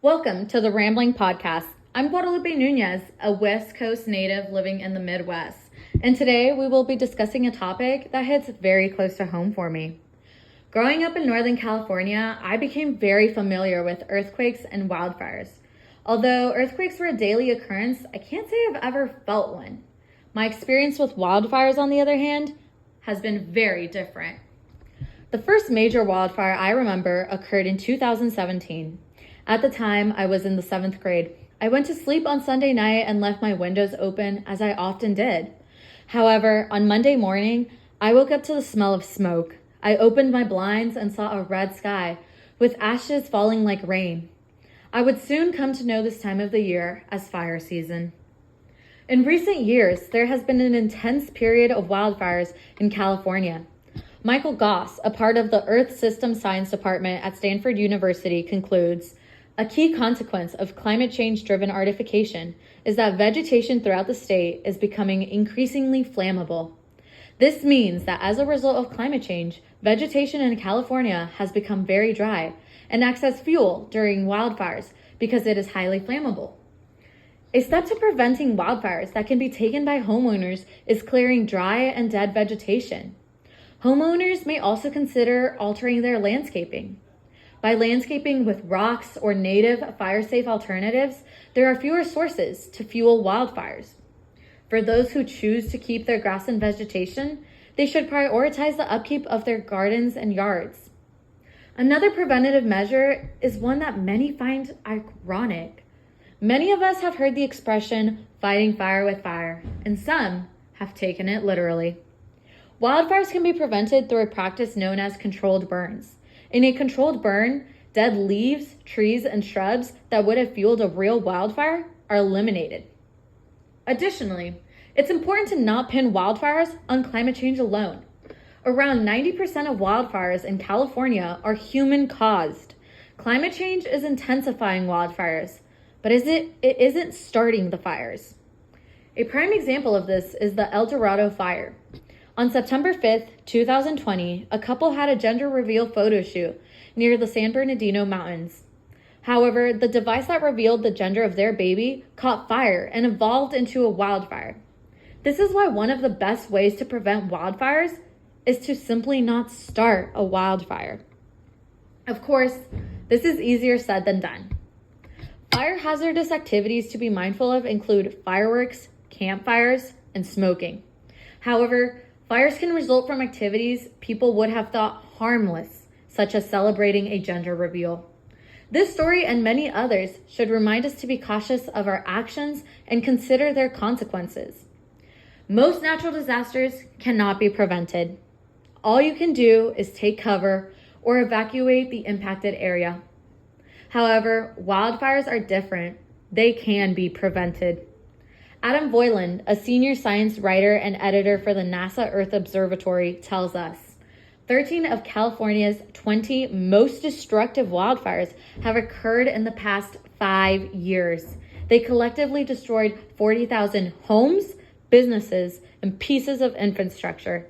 Welcome to the Rambling Podcast. I'm Guadalupe Nunez, a West Coast native living in the Midwest, and today we will be discussing a topic that hits very close to home for me. Growing up in Northern California, I became very familiar with earthquakes and wildfires. Although earthquakes were a daily occurrence, I can't say I've ever felt one. My experience with wildfires, on the other hand, has been very different. The first major wildfire I remember occurred in 2017. At the time, I was in the 7th grade. I went to sleep on Sunday night and left my windows open, as I often did. However, on Monday morning, I woke up to the smell of smoke. I opened my blinds and saw a red sky, with ashes falling like rain. I would soon come to know this time of the year as fire season. In recent years, there has been an intense period of wildfires in California. Michael Goss, a part of the Earth System Science Department at Stanford University, concludes, "A key consequence of climate change-driven artification is that vegetation throughout the state is becoming increasingly flammable. This means that as a result of climate change, vegetation in California has become very dry and acts as fuel during wildfires because it is highly flammable. A step to preventing wildfires that can be taken by homeowners is clearing dry and dead vegetation. Homeowners may also consider altering their landscaping. By landscaping with rocks or native fire-safe alternatives, there are fewer sources to fuel wildfires. For those who choose to keep their grass and vegetation, they should prioritize the upkeep of their gardens and yards." Another preventative measure is one that many find ironic. Many of us have heard the expression, "fighting fire with fire," and some have taken it literally. Wildfires can be prevented through a practice known as controlled burns. In a controlled burn, dead leaves, trees, and shrubs that would have fueled a real wildfire are eliminated. Additionally, it's important to not pin wildfires on climate change alone. Around 90% of wildfires in California are human-caused. Climate change is intensifying wildfires, but it isn't starting the fires. A prime example of this is the El Dorado fire. On September 5th, 2020, a couple had a gender reveal photo shoot near the San Bernardino Mountains. However, the device that revealed the gender of their baby caught fire and evolved into a wildfire. This is why one of the best ways to prevent wildfires is to simply not start a wildfire. Of course, this is easier said than done. Fire hazardous activities to be mindful of include fireworks, campfires, and smoking. However, fires can result from activities people would have thought harmless, such as celebrating a gender reveal. This story and many others should remind us to be cautious of our actions and consider their consequences. Most natural disasters cannot be prevented. All you can do is take cover or evacuate the impacted area. However, wildfires are different. They can be prevented. Adam Voiland, a senior science writer and editor for the NASA Earth Observatory, tells us, 13 of California's 20 most destructive wildfires have occurred in the past 5 years. They collectively destroyed 40,000 homes, businesses, and pieces of infrastructure.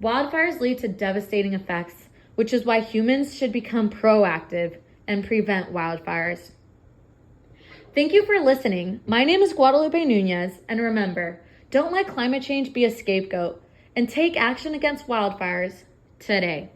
Wildfires lead to devastating effects, which is why humans should become proactive and prevent wildfires. Thank you for listening. My name is Guadalupe Nunez, and remember, don't let climate change be a scapegoat, and take action against wildfires today.